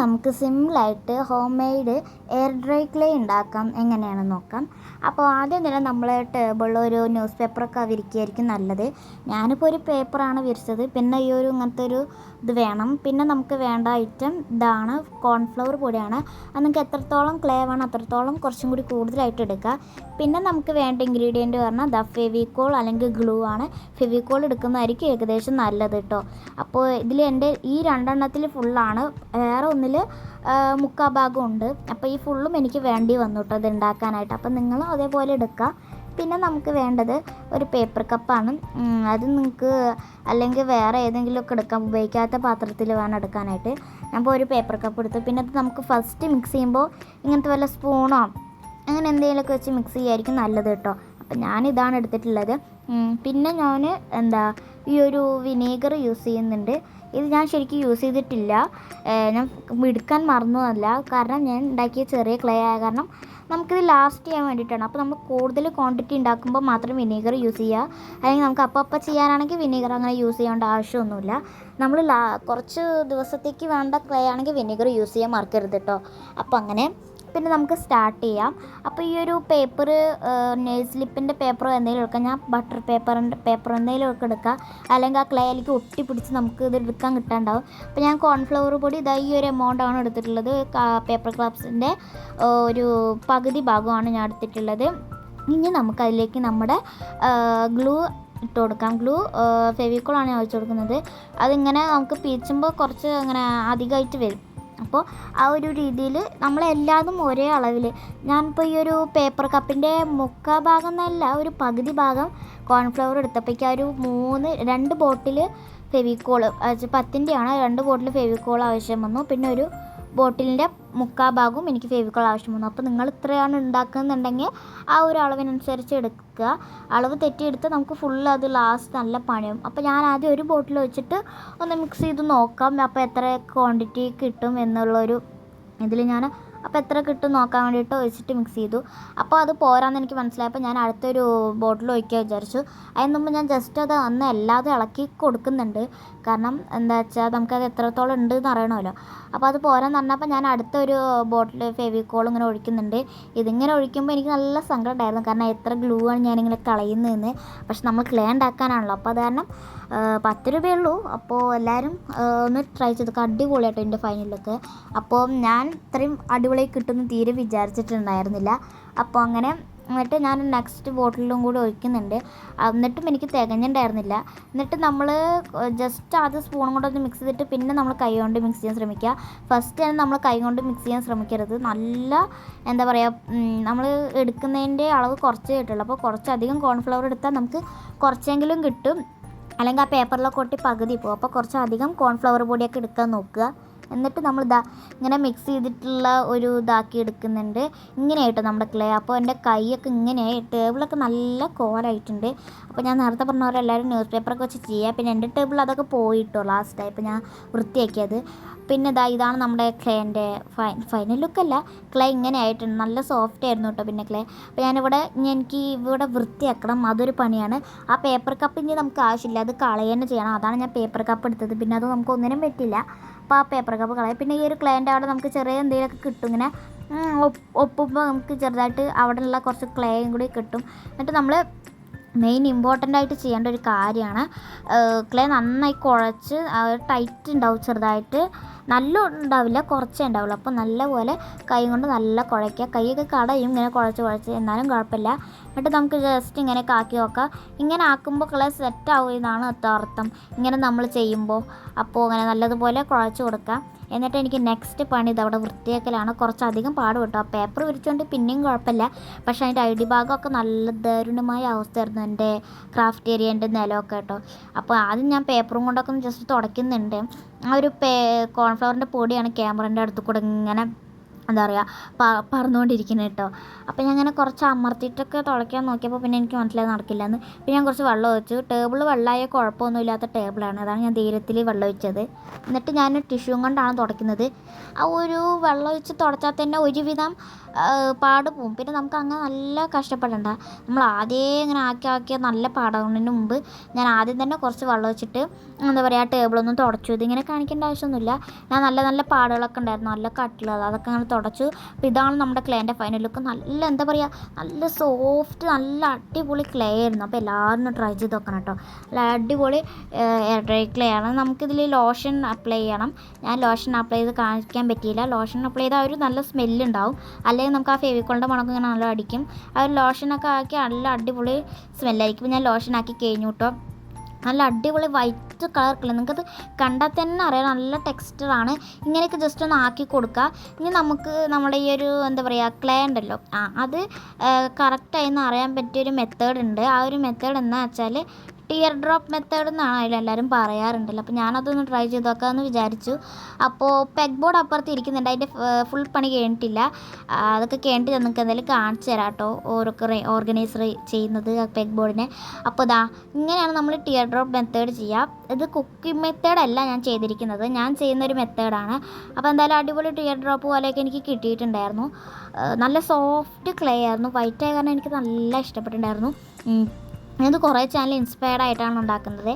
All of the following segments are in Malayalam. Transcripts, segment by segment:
നമുക്ക് സിമ്പിളായിട്ട് home made air dry clay ഉണ്ടാക്കാം എങ്ങനെയാണെന്ന് നോക്കാം. അപ്പോൾ ആദ്യം തന്നെ നമ്മൾ ടേബിളിൽ ഒരു ന്യൂസ് പേപ്പറൊക്കെ വിരിക്കുകയായിരിക്കും നല്ലത്. ഞാനിപ്പോൾ ഒരു പേപ്പറാണ് വിരിച്ചത്. പിന്നെ ഈ ഒരു ഇങ്ങനത്തെ ഒരു ഇത് വേണം. പിന്നെ നമുക്ക് വേണ്ട ഐറ്റം ഇതാണ്, കോൺഫ്ലവർ പൊടിയാണ്. അത് നിങ്ങൾക്ക് എത്രത്തോളം ക്ലേ വേണം അത്രത്തോളം കുറച്ചും കൂടി കൂടുതലായിട്ട് എടുക്കുക. പിന്നെ നമുക്ക് വേണ്ട ഇൻഗ്രീഡിയൻറ്റ് പറഞ്ഞാൽ ഫെവിക്കോൾ അല്ലെങ്കിൽ ഗ്ലൂ ആണ്. ഫെവിക്കോൾ എടുക്കുന്നതായിരിക്കും ഏകദേശം നല്ലത് കേട്ടോ. അപ്പോൾ ഇതിൽ എൻ്റെ ഈ രണ്ടെണ്ണത്തിൽ ഫുള്ളാണ്, വേറെ ഒന്നിൽ മുക്കാൽ ഭാഗം ഉണ്ട്. അപ്പോൾ ഈ ഫുള്ളും എനിക്ക് വേണ്ടി വന്നു കേട്ടോ ഇത് ഉണ്ടാക്കാനായിട്ട്. അപ്പോൾ നിങ്ങൾ അതേപോലെ എടുക്കുക. പിന്നെ നമുക്ക് വേണ്ടത് ഒരു പേപ്പർ കപ്പാണ്. അത് നിങ്ങൾക്ക് അല്ലെങ്കിൽ വേറെ ഏതെങ്കിലുമൊക്കെ എടുക്കാം, ഉപയോഗിക്കാത്ത പാത്രത്തിൽ വേണം എടുക്കാനായിട്ട്. അപ്പോൾ ഒരു പേപ്പർ കപ്പ് എടുത്തു. പിന്നെ അത് നമുക്ക് ഫസ്റ്റ് മിക്സ് ചെയ്യുമ്പോൾ ഇങ്ങനത്തെ വല്ല സ്പൂണോ അങ്ങനെ എന്തെങ്കിലുമൊക്കെ വെച്ച് മിക്സ് ചെയ്യുമായിരിക്കും നല്ലത് കേട്ടോ. അപ്പം ഞാനിതാണ് എടുത്തിട്ടുള്ളത്. പിന്നെ ഞാൻ ഈ ഒരു വിനീഗർ യൂസ് ചെയ്യുന്നുണ്ട്. ഇത് ഞാൻ ശരിക്കും യൂസ് ചെയ്തിട്ടില്ല, ഞാൻ എടുക്കാൻ മറന്നതല്ല. കാരണം ഞാൻ ഉണ്ടാക്കിയ ചെറിയ ക്ലേ ആയ കാരണം നമുക്കിത് ലാസ്റ്റ് ചെയ്യാൻ വേണ്ടിയിട്ടാണ്. അപ്പോൾ നമ്മൾ കൂടുതൽ ക്വാണ്ടിറ്റി ഉണ്ടാക്കുമ്പോൾ മാത്രം വിനീഗർ യൂസ് ചെയ്യുക. അല്ലെങ്കിൽ നമുക്ക് അപ്പം ചെയ്യാനാണെങ്കിൽ വിനീഗർ അങ്ങനെ യൂസ് ചെയ്യേണ്ട ആവശ്യമൊന്നുമില്ല. നമ്മൾ കുറച്ച് ദിവസത്തേക്ക് വേണ്ട ക്ലേ ആണെങ്കിൽ വിനീഗർ യൂസ് ചെയ്യാൻ മറക്കരുത് കേട്ടോ. അപ്പോൾ അങ്ങനെ പിന്നെ നമുക്ക് സ്റ്റാർട്ട് ചെയ്യാം. അപ്പോൾ ഈ ഒരു പേപ്പർ നെയിൽ സ്ലിപ്പിൻ്റെ പേപ്പറോ എന്തെങ്കിലും എടുക്കാം. ഞാൻ ബട്ടർ പേപ്പർ എന്തെങ്കിലും ഒക്കെ എടുക്കുക. അല്ലെങ്കിൽ ആ ക്ലേയിലേക്ക് ഒട്ടി പിടിച്ച് നമുക്ക് ഇത് എടുക്കാൻ കിട്ടാണ്ടാവും. അപ്പോൾ ഞാൻ കോൺഫ്ലവർ പൊടി ഈ ഒരു എമൗണ്ടാണ് എടുത്തിട്ടുള്ളത്. പേപ്പർ ക്ലാപ്സിൻ്റെ ഒരു പകുതി ഭാഗമാണ് ഞാൻ എടുത്തിട്ടുള്ളത്. ഇനി നമുക്കതിലേക്ക് നമ്മുടെ ഗ്ലൂ ഇട്ട് കൊടുക്കാം. ഗ്ലൂ ഫെവിക്കോളാണ് ഞാൻ ഒഴിച്ച് കൊടുക്കുന്നത്. അതിങ്ങനെ നമുക്ക് പീച്ചുമ്പോൾ കുറച്ച് അങ്ങനെ അധികമായിട്ട് വരും. അപ്പോൾ ആ ഒരു രീതിയിൽ നമ്മളെല്ലാതും ഒരേ അളവിൽ, ഞാനിപ്പോൾ ഈ ഒരു പേപ്പർ കപ്പിൻ്റെ മുക്കാൽ ഭാഗം എന്നല്ല, ഒരു പകുതി ഭാഗം കോൺഫ്ലവർ എടുത്തപ്പോഴേക്കും ആ ഒരു 2 ബോട്ടിൽ ഫെവിക്കോൾ 10-ൻ്റെയാണ്, 2 ബോട്ടിൽ ഫെവിക്കോൾ ആവശ്യം വന്നു. പിന്നെ ഒരു ബോട്ടിലിൻ്റെ മുക്കാൽ ഭാഗവും എനിക്ക് ഫെവിക്കോൾ ആവശ്യം വന്നു. അപ്പോൾ നിങ്ങൾ ഇത്രയാണ് ഉണ്ടാക്കുന്നുണ്ടെങ്കിൽ ആ ഒരു അളവിനനുസരിച്ച് എടുക്കുക. അളവ് തെറ്റിയെടുത്ത് നമുക്ക് ഫുള്ള് അത് ലാസ്റ്റ് നല്ല പണിയും. അപ്പോൾ ഞാൻ ആദ്യം ഒരു ബോട്ടിൽ വെച്ചിട്ട് ഒന്ന് മിക്സ് ചെയ്ത് നോക്കാം, അപ്പോൾ എത്ര ക്വാണ്ടിറ്റി കിട്ടും എന്നുള്ളൊരു ഇതിൽ ഞാൻ അപ്പോൾ എത്ര കിട്ടും നോക്കാൻ വേണ്ടിയിട്ട് ഒഴിച്ചിട്ട് മിക്സ് ചെയ്തു. അപ്പോൾ അത് പോരാന്ന് എനിക്ക് മനസ്സിലായപ്പോൾ ഞാൻ അടുത്തൊരു ബോട്ടിൽ ഒഴിക്കാൻ വിചാരിച്ചു. അതിന് മുമ്പ് ഞാൻ ജസ്റ്റ് അത് അന്ന് എല്ലാതും ഇളക്കി കൊടുക്കുന്നുണ്ട്. കാരണം എന്താ വെച്ചാൽ നമുക്കത് എത്രത്തോളം ഉണ്ട് എന്ന് അറിയണമല്ലോ. അപ്പോൾ അത് പോരാന്ന് പറഞ്ഞപ്പോൾ ഞാൻ അടുത്തൊരു ബോട്ടിൽ ഫെവിക്കോൾ ഇങ്ങനെ ഒഴിക്കുന്നുണ്ട്. ഇതിങ്ങനെ ഒഴിക്കുമ്പോൾ എനിക്ക് നല്ല സങ്കടം ഉണ്ടായിരുന്നു, കാരണം എത്ര ഗ്ലൂ ആണ് ഞാനിങ്ങനെ കളയുന്നതെന്ന്. പക്ഷെ നമ്മൾ ക്ലേ ഉണ്ടാക്കാനാണല്ലോ, അപ്പോൾ അത് കാരണം 10 രൂപയുള്ളൂ. അപ്പോൾ എല്ലാവരും ഒന്ന് ട്രൈ ചെയ്തൊക്കെ, അടിപൊളിയായിട്ടോ എൻ്റെ ഫൈനലൊക്കെ. അപ്പോൾ ഞാൻ ഇത്രയും അടിപൊളിയായി കിട്ടുമെന്ന് തീരെ വിചാരിച്ചിട്ടുണ്ടായിരുന്നില്ല. അപ്പോൾ അങ്ങനെ എന്നിട്ട് ഞാൻ നെക്സ്റ്റ് ബോട്ടിലും കൂടി ഒഴിക്കുന്നുണ്ട്. എന്നിട്ടും എനിക്ക് തികഞ്ഞിട്ടുണ്ടായിരുന്നില്ല. എന്നിട്ട് നമ്മൾ ജസ്റ്റ് ആദ്യം സ്പൂണും കൊണ്ടൊന്ന് മിക്സ് ചെയ്തിട്ട് പിന്നെ നമ്മൾ കൈ കൊണ്ട് മിക്സ് ചെയ്യാൻ ശ്രമിക്കുക. ഫസ്റ്റ് തന്നെ നമ്മൾ കൈ കൊണ്ട് മിക്സ് ചെയ്യാൻ ശ്രമിക്കരുത്. നല്ല എന്താ പറയുക, നമ്മൾ എടുക്കുന്നതിൻ്റെ അളവ് കുറച്ചേ കിട്ടുള്ളൂ. അപ്പോൾ കുറച്ചധികം കോൺഫ്ലവർ എടുത്താൽ നമുക്ക് കുറച്ചെങ്കിലും കിട്ടും. അല്ലെങ്കിൽ ആ പേപ്പറിലൊക്കെ ഒട്ടി പകുതി പോകും. അപ്പോൾ കുറച്ചധികം കോൺഫ്ലവർ പൊടിയൊക്കെ എടുക്കാൻ നോക്കുക. എന്നിട്ട് നമ്മൾ ഇങ്ങനെ മിക്സ് ചെയ്തിട്ടുള്ള ഒരു ഇതാക്കി എടുക്കുന്നുണ്ട്. ഇങ്ങനെയായിട്ടോ നമ്മുടെ ക്ലേ. അപ്പോൾ എൻ്റെ കൈയൊക്കെ ഇങ്ങനെയായി, ടേബിളൊക്കെ നല്ല കോലായിട്ടുണ്ട്. അപ്പോൾ ഞാൻ നേരത്തെ പറഞ്ഞ പോലെ എല്ലാവരും ന്യൂസ് പേപ്പറൊക്കെ വെച്ച് ചെയ്യുക. പിന്നെ എൻ്റെ ടേബിൾ അതൊക്കെ പോയിട്ടോ ലാസ്റ്റായി, ഇപ്പോൾ ഞാൻ വൃത്തിയാക്കിയത്. പിന്നെ ഇതാണ് നമ്മുടെ ക്ലേൻ്റെ ഫൈനൽ ലുക്കല്ല, ക്ലേ ഇങ്ങനെ ആയിട്ടുണ്ട്. നല്ല സോഫ്റ്റ് ആയിരുന്നു കേട്ടോ പിന്നെ ക്ലേ. അപ്പോൾ എനിക്ക് ഇവിടെ വൃത്തിയാക്കണം, അതൊരു പണിയാണ്. ആ പേപ്പർ കപ്പ് ഇനി നമുക്ക് ആവശ്യമില്ല, അത് കളയുക ചെയ്യണം. അതാണ് ഞാൻ പേപ്പർ കപ്പ് എടുത്തത്. പിന്നെ അത് നമുക്ക് ഒന്നിനും പറ്റില്ല. അപ്പോൾ ആ പേപ്പർ കപ്പ് കളയാം. പിന്നെ ഈ ഒരു ക്ലേൻ്റെ അവിടെ നമുക്ക് ചെറിയ എന്തെങ്കിലുമൊക്കെ കിട്ടും, ഇങ്ങനെ ഒപ്പുമ്പോൾ നമുക്ക് ചെറുതായിട്ട് അവിടെയുള്ള കുറച്ച് ക്ലേയും കൂടി കിട്ടും. എന്നിട്ട് നമ്മൾ മെയിൻ ഇമ്പോർട്ടൻ്റ് ആയിട്ട് ചെയ്യേണ്ട ഒരു കാര്യമാണ്, ക്ലേ നന്നായി കുഴച്ച് ടൈറ്റ് ഉണ്ടാവും, ചെറുതായിട്ട് നല്ല ഉണ്ടാവില്ല, കുറച്ചേ ഉണ്ടാവുള്ളൂ. അപ്പോൾ നല്ലപോലെ കൈ കൊണ്ട് നല്ല കുഴയ്ക്കുക. കൈയൊക്കെ കടയും ഇങ്ങനെ കുഴച്ച്, എന്നാലും കുഴപ്പമില്ല. എന്നിട്ട് നമുക്ക് ജസ്റ്റ് ഇങ്ങനെയൊക്കെ ആക്കി നോക്കാം. ഇങ്ങനെ ആക്കുമ്പോൾ ക്ലേ സെറ്റ് ആവും എന്നാണ് അർത്ഥം, ഇങ്ങനെ നമ്മൾ ചെയ്യുമ്പോൾ. അപ്പോൾ അങ്ങനെ നല്ലതുപോലെ കുഴച്ച് കൊടുക്കാം. എന്നിട്ട് എനിക്ക് നെക്സ്റ്റ് പണി ഇതവിടെ വൃത്തിയാക്കലാണ്. കുറച്ചധികം പാട് കേട്ടോ. ആ പേപ്പർ വിരിച്ചുകൊണ്ട് പിന്നെയും കുഴപ്പമില്ല, പക്ഷേ അതിൻ്റെ അടിഭാഗമൊക്കെ നല്ല ദാരുണമായ അവസ്ഥയായിരുന്നു എൻ്റെ ക്രാഫ്റ്റ് ഏരിയേൻ്റെ നിലമൊക്കെ കേട്ടോ. അപ്പോൾ ആദ്യം ഞാൻ പേപ്പറും കൊണ്ടൊക്കെ ഒന്ന് ജസ്റ്റ് തുടയ്ക്കുന്നുണ്ട്. ആ ഒരു കോൺഫ്ലവറിൻ്റെ പൊടിയാണ് ക്യാമറേൻ്റെ അടുത്ത് കൂടെ ഇങ്ങനെ എന്താ പറയുക പറന്നുകൊണ്ടിരിക്കുന്നത് കേട്ടോ. അപ്പോൾ ഞാൻ അങ്ങനെ കുറച്ച് അമർത്തിയിട്ടൊക്കെ തുളയ്ക്കാൻ നോക്കിയപ്പോൾ പിന്നെ എനിക്ക് മനസ്സിലായി നടക്കില്ലെന്ന്. പിന്നെ ഞാൻ കുറച്ച് വെള്ളം ഒഴിച്ചു. ടേബിൾ വെള്ളമായ കുഴപ്പമൊന്നുമില്ലാത്ത ടേബിളാണ്, അതാണ് ഞാൻ ധൈര്യത്തിൽ വെള്ളം ഒഴിച്ചത്. എന്നിട്ട് ഞാൻ ടിഷ്യൂ കൊണ്ടാണ് തുടയ്ക്കുന്നത്. ആ ഒരു വെള്ളം ഒഴിച്ച് തുടച്ചാൽ തന്നെ ഒരുവിധം പാട് പോവും. പിന്നെ നമുക്ക് അങ്ങനെ നല്ല കഷ്ടപ്പെടണ്ട. നമ്മൾ ആദ്യമേ ഇങ്ങനെ ആക്കിയ നല്ല പാടാവുന്നതിന് മുമ്പ് ഞാൻ ആദ്യം തന്നെ കുറച്ച് വെള്ളം ഒഴിച്ചിട്ട് എന്താ പറയുക ടേബിളൊന്നും തുടച്ചു. ഇതിങ്ങനെ കാണിക്കേണ്ട ആവശ്യമൊന്നുമില്ല. ഞാൻ നല്ല നല്ല പാടുകളൊക്കെ ഉണ്ടായിരുന്നു, നല്ല കട്ടിലുള്ളത്, അതൊക്കെ അങ്ങനെ തുടച്ചു. അപ്പോൾ ഇതാണ് നമ്മുടെ ക്ലേൻ്റെ ഫൈനൽ ലുക്ക്. നല്ല എന്താ പറയുക, നല്ല സോഫ്റ്റ്, നല്ല അടിപൊളി ക്ലേ ആയിരുന്നു. അപ്പോൾ എല്ലാവരും ട്രൈ ചെയ്ത് നോക്കണം കേട്ടോ. നല്ല അടിപൊളി എയർ ഡ്രൈ ക്ലേ ആണ്. നമുക്കിതിൽ ലോഷൻ അപ്ലൈ ചെയ്യണം. ഞാൻ ലോഷൻ അപ്ലൈ ചെയ്ത് കാണിക്കാൻ പറ്റിയില്ല. ലോഷൻ അപ്ലൈ ചെയ്താൽ ഒരു നല്ല സ്മെല്ലുണ്ടാവും, അല്ലെങ്കിൽ നമുക്ക് ആ ഫെവിക്കോളിൻ്റെ മണമൊക്കെ ഇങ്ങനെ നല്ല അടിക്കും. ആ ഒരു ലോഷനൊക്കെ ആക്കി നല്ല അടിപൊളി സ്മെല്ലായിരിക്കും. ഞാൻ ലോഷനാക്കി കഴിഞ്ഞു കേട്ടോ. നല്ല അടിപൊളി വൈറ്റ് കളർ ക്ലേ, നിങ്ങൾക്കത് കണ്ടാൽ തന്നെ അറിയാം, നല്ല ടെക്സ്ചറാണ്. ഇങ്ങനെയൊക്കെ ജസ്റ്റ് ഒന്ന് ആക്കി കൊടുക്കുക. ഇനി നമുക്ക് നമ്മുടെ ഈ ഒരു എന്താ പറയുക ക്ലേ ഉണ്ടല്ലോ, അത് കറക്റ്റായിന്ന് അറിയാൻ പറ്റിയൊരു മെത്തേഡ് ഉണ്ട്. ആ ഒരു മെത്തേഡ് എന്താ വെച്ചാൽ ടിയർ ഡ്രോപ്പ് മെത്തേഡ് എന്നാണ് അതിലെല്ലാവരും പറയാറുണ്ടല്ലോ. അപ്പോൾ ഞാനതൊന്ന് ട്രൈ ചെയ്ത് നോക്കാമെന്ന് വിചാരിച്ചു. അപ്പോൾ പെഗ് ബോർഡ് അപ്പുറത്ത് ഇരിക്കുന്നുണ്ട്, അതിൻ്റെ ഫുൾ പണി കഴിഞ്ഞിട്ടില്ല. അതൊക്കെ കഴിഞ്ഞിട്ട് നിങ്ങൾക്ക് എന്തായാലും കാണിച്ചു തരാം കേട്ടോ, ഓർഗനൈസർ ചെയ്യുന്നത് പെഗ് ബോർഡിനെ. അപ്പോൾ ഇങ്ങനെയാണ് നമ്മൾ ടിയർ ഡ്രോപ്പ് മെത്തേഡ് ചെയ്യുക. ഇത് കുക്കിംഗ് മെത്തേഡല്ല ഞാൻ ചെയ്തിരിക്കുന്നത്, ഞാൻ ചെയ്യുന്നൊരു മെത്തേഡാണ്. അപ്പോൾ എന്തായാലും അടിപൊളി ടിയർ ഡ്രോപ്പ് പോലെയൊക്കെ എനിക്ക് കിട്ടിയിട്ടുണ്ടായിരുന്നു. നല്ല സോഫ്റ്റ് ക്ലേ ആയിരുന്നു, വൈറ്റ് ആയ കാരണം എനിക്ക് നല്ല ഇഷ്ടപ്പെട്ടിട്ടുണ്ടായിരുന്നു. ഇത് കുറേ ചാനൽ ഇൻസ്പയർഡ് ആയിട്ടാണ് ഉണ്ടാക്കുന്നത്.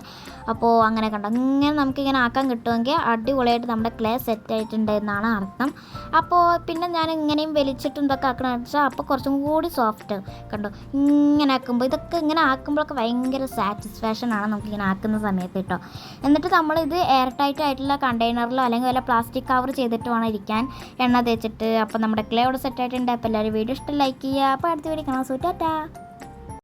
അപ്പോൾ അങ്ങനെ കണ്ടോ, ഇങ്ങനെ നമുക്കിങ്ങനെ ആക്കാൻ കിട്ടുമെങ്കിൽ അടിപൊളിയായിട്ട് നമ്മുടെ ക്ലേ സെറ്റ് ആയിട്ടുണ്ട് എന്നാണ് അർത്ഥം. അപ്പോൾ പിന്നെ ഞാൻ ഇങ്ങനെയും വലിച്ചിട്ടും ഇതൊക്കെ ആക്കണമെന്ന് വെച്ചാൽ അപ്പോൾ കുറച്ചും കൂടി സോഫ്റ്റ് കണ്ടോ. ഇങ്ങനെ ആക്കുമ്പോൾ ഇതൊക്കെ ഇങ്ങനെ ആക്കുമ്പോഴൊക്കെ ഭയങ്കര സാറ്റിസ്ഫാക്ഷനാണ് നമുക്കിങ്ങനെ ആക്കുന്ന സമയത്ത് കേട്ടോ. എന്നിട്ട് നമ്മളിത് എയർ ടൈറ്റ് ആയിട്ടുള്ള കണ്ടെയ്നറിലോ അല്ലെങ്കിൽ വല്ല പ്ലാസ്റ്റിക് കവർ ചെയ്തിട്ട് വേണം ഇരിക്കാൻ, എണ്ണ തേച്ചിട്ട്. അപ്പോൾ നമ്മുടെ ക്ലേ ഇവിടെ സെറ്റ് ആയിട്ടുണ്ട്. അപ്പോൾ എല്ലാവരും വീഡിയോ ഇഷ്ടം ലൈക്ക് ചെയ്യുക. അപ്പോൾ അടുത്ത വീഡിയോ കാണാം. ടാറ്റാ.